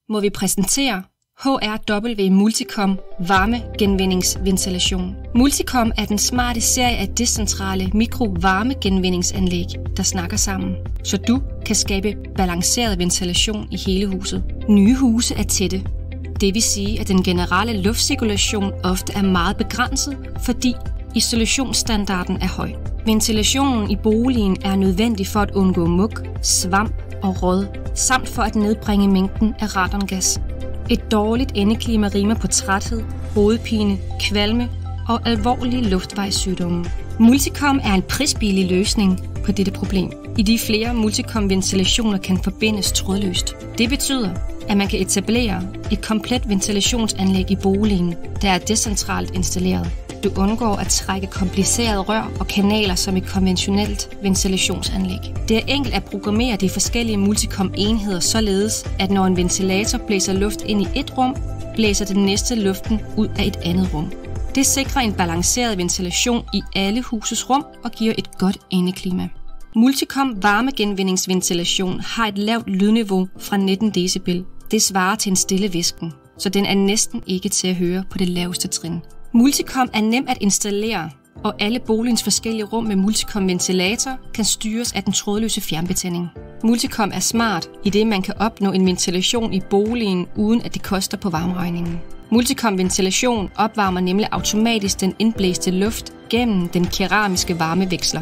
må vi præsentere HRW Multicom varmegenvindingsventilation. Multicom er den smarte serie af decentrale mikrovarmegenvindingsanlæg, der snakker sammen, så du kan skabe balanceret ventilation i hele huset. Nye huse er tætte. Det vil sige, at den generelle luftcirkulation ofte er meget begrænset, fordi isolationsstandarden er høj. Ventilationen i boligen er nødvendig for at undgå mug, svamp og råd, samt for at nedbringe mængden af radongas. Et dårligt indeklima rimer på træthed, hovedpine, kvalme og alvorlige luftvejssygdomme. Multicom er en prisbillig løsning på dette problem, idet flere Multicom-ventilationer kan forbindes trådløst. Det betyder, at man kan etablere et komplet ventilationsanlæg i boligen, der er decentralt installeret. Du undgår at trække komplicerede rør og kanaler som et konventionelt ventilationsanlæg. Det er enkelt at programmere de forskellige Multicom-enheder således, at når en ventilator blæser luft ind i et rum, blæser den næste luften ud af et andet rum. Det sikrer en balanceret ventilation i alle husets rum og giver et godt indeklima. Multicom varmegenvindingsventilation har et lavt lydniveau fra 19 decibel. Det svarer til en stille hvisken, så den er næsten ikke til at høre på det laveste trin. Multicom er nem at installere, og alle boligens forskellige rum med Multicom-ventilator kan styres af den trådløse fjernbetjening. Multicom er smart, idet man kan opnå en ventilation i boligen, uden at det koster på varmeregningen. Multicom-ventilation opvarmer nemlig automatisk den indblæste luft gennem den keramiske varmeveksler.